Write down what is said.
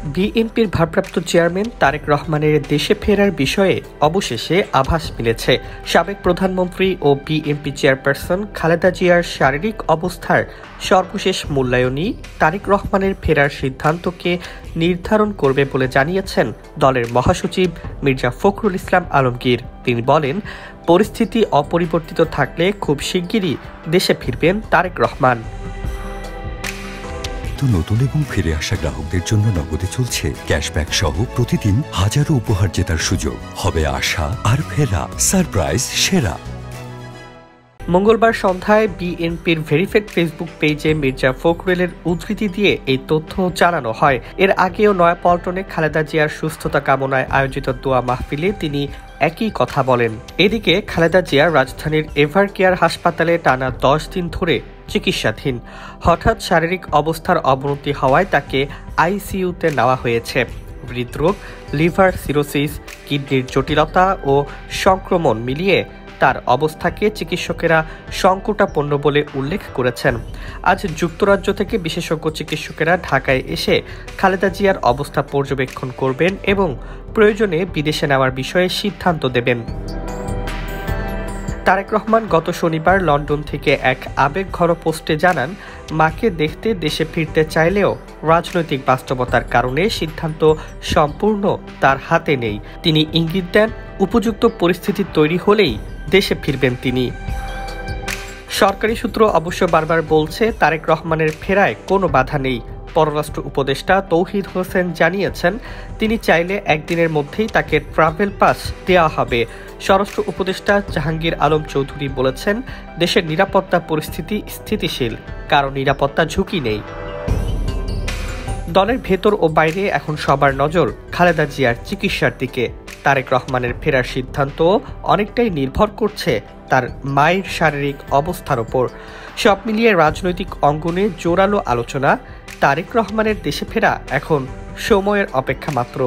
বিএনপির ভারপ্রাপ্ত চেয়ারম্যান তারেক রহমানের দেশে ফেরার বিষয়ে অবশেষে আভাস মিলেছে। সাবেক প্রধানমন্ত্রী ও বিএনপি চেয়ারপারসন খালেদা জিয়ার শারীরিক অবস্থার সর্বশেষ মূল্যায়নই তারেক রহমানের ফেরার সিদ্ধান্তকে নির্ধারণ করবে বলে জানিয়েছেন দলের মহাসচিব মির্জা ফখরুল ইসলাম আলমগীর। তিনি বলেন, পরিস্থিতি অপরিবর্তিত থাকলে খুব শিগগিরই দেশে ফিরবেন তারেক রহমান। নতুন এবং ফিরে আসা গ্রাহকদের জন্য নগদে চলছে ক্যাশব্যাক সহ প্রতিদিন হাজারো উপহার জেতার সুযোগ। হবে আসা আর ফেরা সারপ্রাইজ সেরা। মঙ্গলবার সন্ধ্যায় বিএনপির ভেরিফাইড ফেসবুক পেজে মির্জা ফখরুলের উদ্ধৃতি দিয়ে এই তথ্য জানানো হয়। এর আগেও নয়াপল্টনে খালেদা জিয়ার সুস্থতা কামনায় আয়োজিত দোয়া মাহফিলে তিনি একই কথা বলেন। এদিকে খালেদা জিয়া রাজধানীর এভারকেয়ার হাসপাতালে টানা 10 দিন ধরে চিকিৎসাধীন। হঠাৎ শারীরিক অবস্থার অবনতি হওয়ায় তাকে আইসিইউতে নেওয়া হয়েছে। হৃদরোগ, লিভার সিরোসিস, কিডনির জটিলতা ও সংক্রমণ মিলিয়ে তার অবস্থাকে চিকিৎসকেরা সংকটাপন্ন বলে উল্লেখ করেছেন। আজ যুক্তরাজ্য থেকে বিশেষজ্ঞ চিকিৎসকেরা ঢাকায় এসে খালেদা জিয়ার অবস্থা পর্যবেক্ষণ করবেন এবং প্রয়োজনে বিদেশে নেওয়ার বিষয়ে সিদ্ধান্ত দেবেন। তারেক রহমান গত শনিবার লন্ডন থেকে এক আবেগঘন পোস্টে জানান, মাকে দেখতে দেশে ফিরতে চাইলেও রাজনৈতিক বাস্তবতার কারণে সিদ্ধান্ত সম্পূর্ণ তার হাতে নেই। তিনি ইঙ্গিত দেন, উপযুক্ত পরিস্থিতি তৈরি হলেই দেশে ফিরবেন তিনি। সরকারি সূত্র অবশ্য বারবার বলছে, তারেক রহমানের ফেরায় কোনো বাধা নেই। পররাষ্ট্র উপদেষ্টা তৌহিদ হোসেন জানিয়েছেন, তিনি চাইলে একদিনের মধ্যেই তাকে ট্রাভেল পাস দেওয়া হবে। স্বরাষ্ট্র উপদেষ্টা জাহাঙ্গীর আলম চৌধুরী বলেছেন, দেশের নিরাপত্তা পরিস্থিতি স্থিতিশীল, কারো নিরাপত্তা ঝুঁকি নেই। দলের ভেতর ও বাইরে এখন সবার নজর খালেদা জিয়ার চিকিৎসার দিকে। তারেক রহমানের ফেরার সিদ্ধান্ত অনেকটাই নির্ভর করছে তার মায়ের শারীরিক অবস্থার ওপর। সব মিলিয়ে রাজনৈতিক অঙ্গনে জোরালো আলোচনা। তারেক রহমানের দেশে ফেরা এখন সময়ের অপেক্ষা মাত্র।